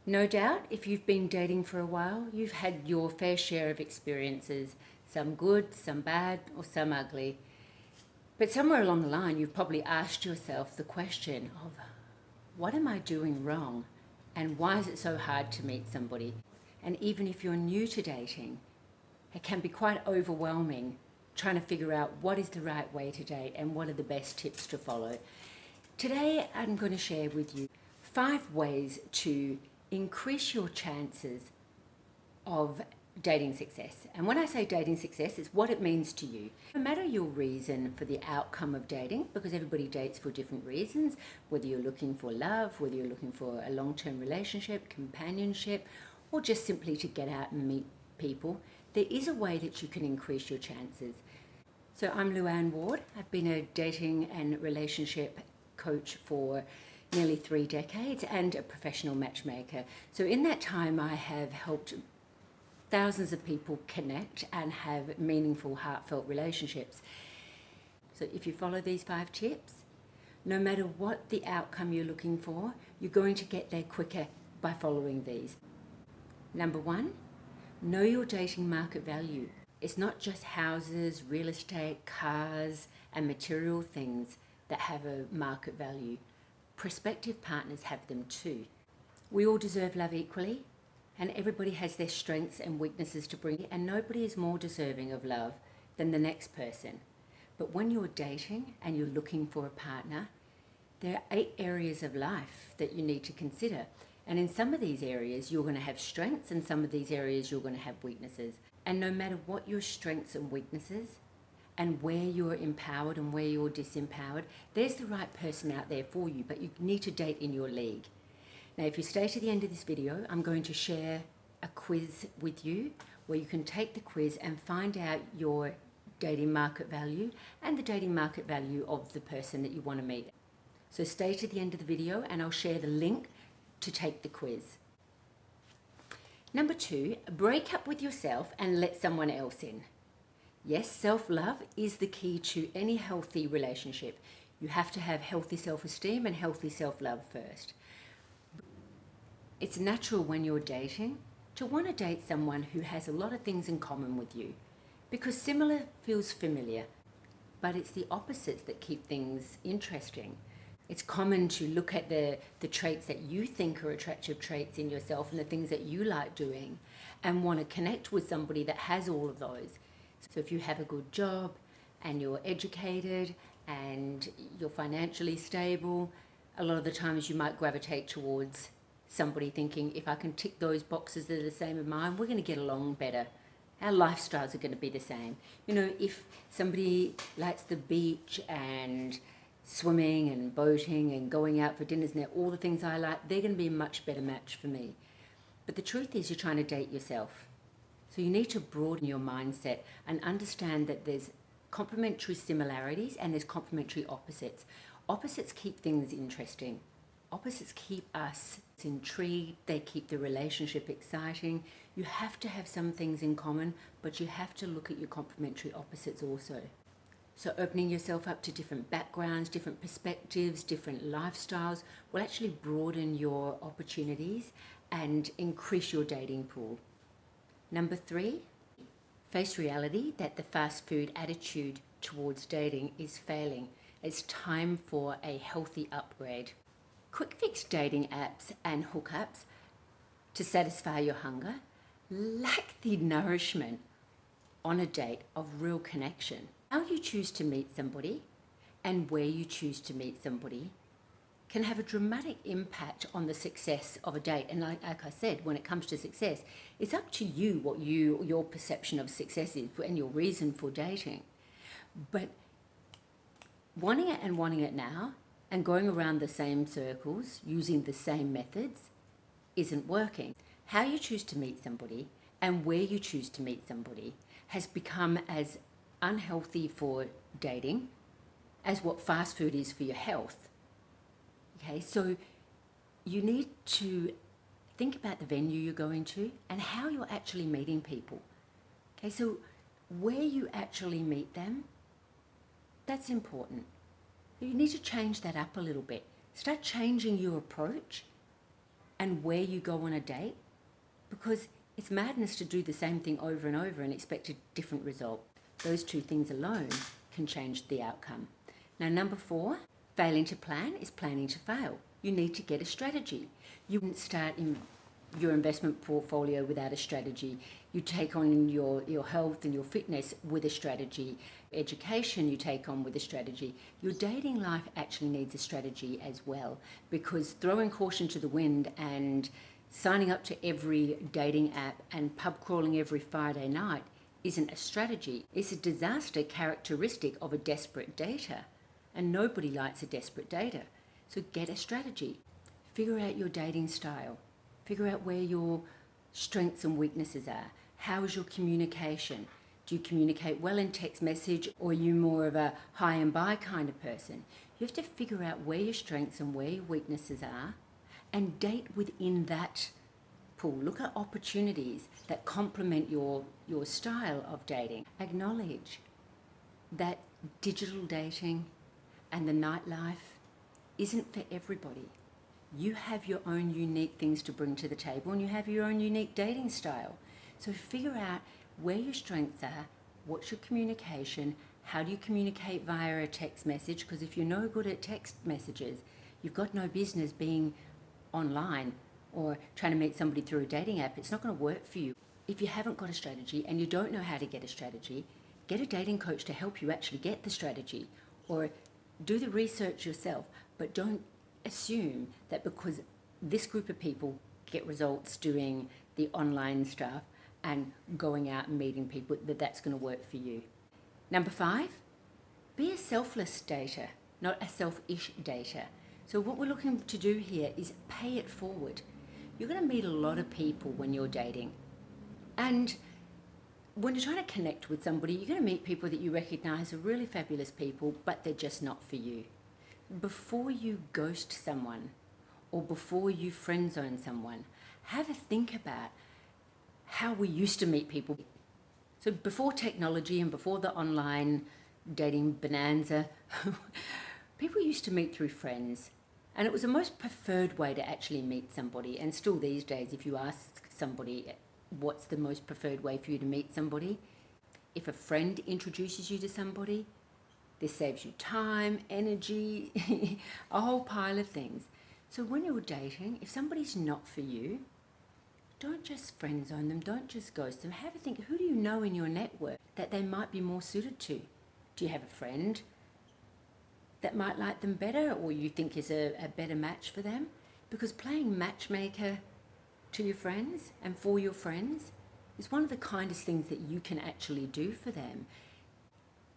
No doubt, if you've been dating for a while, you've had your fair share of experiences, some good, some bad, or some ugly. But somewhere along the line, you've probably asked yourself the question of, what am I doing wrong? And why is it so hard to meet somebody? And even if you're new to dating, it can be quite overwhelming trying to figure out what is the right way to date and what are the best tips to follow. Today, I'm going to share with you 5 ways to increase your chances of dating success. And when I say dating success, it's what it means to you. No matter your reason for the outcome of dating, because everybody dates for different reasons, whether you're looking for love, whether you're looking for a long-term relationship, companionship, or just simply to get out and meet people, there is a way that you can increase your chances. So I'm Luann Ward. I've been a dating and relationship coach for nearly 3 decades and a professional matchmaker. So in that time, I have helped thousands of people connect and have meaningful, heartfelt relationships. So if you follow these 5 tips, no matter what the outcome you're looking for, you're going to get there quicker by following these. Number 1, know your dating market value. It's not just houses, real estate, cars, and material things that have a market value. Prospective partners have them too. We all deserve love equally, and everybody has their strengths and weaknesses to bring, and nobody is more deserving of love than the next person. But when you're dating and you're looking for a partner, there are 8 areas of life that you need to consider. And in some of these areas, you're going to have strengths, and some of these areas, you're going to have weaknesses. And no matter what your strengths and weaknesses, and where you're empowered and where you're disempowered, there's the right person out there for you, but you need to date in your league. Now, if you stay to the end of this video, I'm going to share a quiz with you where you can take the quiz and find out your dating market value and the dating market value of the person that you want to meet. So stay to the end of the video and I'll share the link to take the quiz. Number 2, break up with yourself and let someone else in. Yes, self-love is the key to any healthy relationship. You have to have healthy self-esteem and healthy self-love first. It's natural when you're dating to want to date someone who has a lot of things in common with you, because similar feels familiar, but it's the opposites that keep things interesting. It's common to look at the traits that you think are attractive traits in yourself and the things that you like doing and want to connect with somebody that has all of those. So if you have a good job and you're educated and you're financially stable, a lot of the times you might gravitate towards somebody thinking, if I can tick those boxes that are the same as mine, we're going to get along better. Our lifestyles are going to be the same. You know, if somebody likes the beach and swimming and boating and going out for dinners and all the things I like, they're going to be a much better match for me. But the truth is, you're trying to date yourself. So you need to broaden your mindset and understand that there's complementary similarities and there's complementary opposites. Opposites keep things interesting. Opposites keep us intrigued. They keep the relationship exciting. You have to have some things in common, but you have to look at your complementary opposites also. So opening yourself up to different backgrounds, different perspectives, different lifestyles will actually broaden your opportunities and increase your dating pool. Number 3, face reality that the fast food attitude towards dating is failing. It's time for a healthy upgrade. Quick fix dating apps and hookups to satisfy your hunger lack the nourishment on a date of real connection. How you choose to meet somebody and where you choose to meet somebody can have a dramatic impact on the success of a date. And like I said, when it comes to success, it's up to you what your perception of success is and your reason for dating. But wanting it now and going around the same circles using the same methods isn't working. How you choose to meet somebody and where you choose to meet somebody has become as unhealthy for dating as what fast food is for your health. Okay, so you need to think about the venue you're going to and how you're actually meeting people. Okay, so where you actually meet them, that's important. You need to change that up a little bit. Start changing your approach and where you go on a date, because it's madness to do the same thing over and over and expect a different result. Those two things alone can change the outcome. Now, number 4, failing to plan is planning to fail. You need to get a strategy. You wouldn't start in your investment portfolio without a strategy. You take on your health and your fitness with a strategy. Education you take on with a strategy. Your dating life actually needs a strategy as well, because throwing caution to the wind and signing up to every dating app and pub crawling every Friday night isn't a strategy. It's a disaster characteristic of a desperate dater, and nobody likes a desperate dater. So get a strategy. Figure out your dating style. Figure out where your strengths and weaknesses are. How is your communication? Do you communicate well in text message, or are you more of a hi and bye kind of person? You have to figure out where your strengths and where your weaknesses are and date within that pool. Look at opportunities that complement your style of dating. Acknowledge that digital dating and the nightlife isn't for everybody. You have your own unique things to bring to the table, and you have your own unique dating style. So figure out where your strengths are, what's your communication, how do you communicate via a text message, because if you're no good at text messages, you've got no business being online or trying to meet somebody through a dating app. It's not going to work for you. If you haven't got a strategy and you don't know how to get a strategy, get a dating coach to help you actually get the strategy, or do the research yourself, but don't assume that because this group of people get results doing the online stuff and going out and meeting people, that's going to work for you. Number 5, be a selfless dater, not a selfish dater. So what we're looking to do here is pay it forward. You're going to meet a lot of people when you're dating. And when you're trying to connect with somebody, you're going to meet people that you recognize are really fabulous people, but they're just not for you. Before you ghost someone or before you friend zone someone, have a think about how we used to meet people. So before technology and before the online dating bonanza, people used to meet through friends. And it was the most preferred way to actually meet somebody. And still these days, if you ask somebody what's the most preferred way for you to meet somebody, if a friend introduces you to somebody, this saves you time, energy, a whole pile of things. So when you're dating, if somebody's not for you, don't just friend zone them, don't just ghost them. Have a think, who do you know in your network that they might be more suited to? Do you have a friend that might like them better, or you think is a better match for them? Because playing matchmaker to your friends and for your friends is one of the kindest things that you can actually do for them.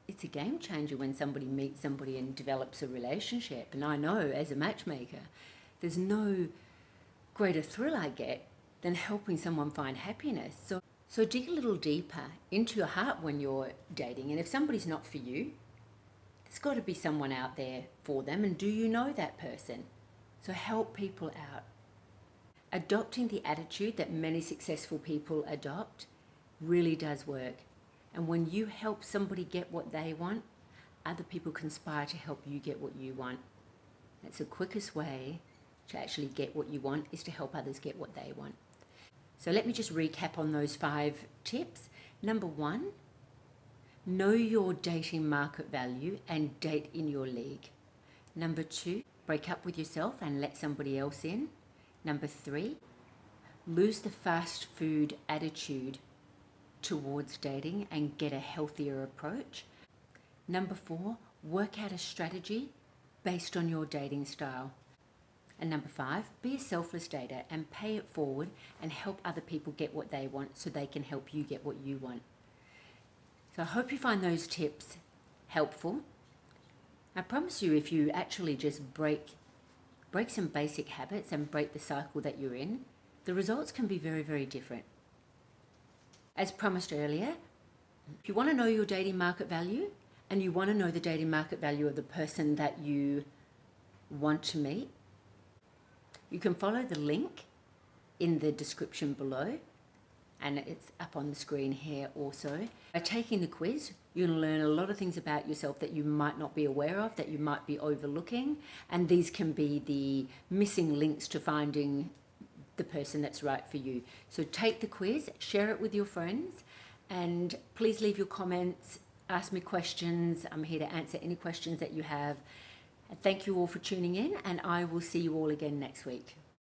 It's a game changer when somebody meets somebody and develops a relationship. And I know as a matchmaker, there's no greater thrill I get than helping someone find happiness. So dig a little deeper into your heart when you're dating. And if somebody's not for you, there's got to be someone out there for them. And do you know that person? So help people out. Adopting the attitude that many successful people adopt really does work. And when you help somebody get what they want, other people conspire to help you get what you want. That's the quickest way to actually get what you want, is to help others get what they want. So let me just recap on those 5 tips. Number 1, know your dating market value and date in your league. Number 2, break up with yourself and let somebody else in. Number 3, lose the fast food attitude towards dating and get a healthier approach. Number 4, work out a strategy based on your dating style. And number 5, be a selfless dater and pay it forward and help other people get what they want so they can help you get what you want. So I hope you find those tips helpful. I promise you, if you actually just break some basic habits and break the cycle that you're in, the results can be very, very different. As promised earlier, if you want to know your dating market value and you want to know the dating market value of the person that you want to meet, you can follow the link in the description below, and it's up on the screen here also. By taking the quiz, you're going to learn a lot of things about yourself that you might not be aware of, that you might be overlooking, and these can be the missing links to finding the person that's right for you. So take the quiz, share it with your friends, and please leave your comments, ask me questions. I'm here to answer any questions that you have. Thank you all for tuning in, and I will see you all again next week.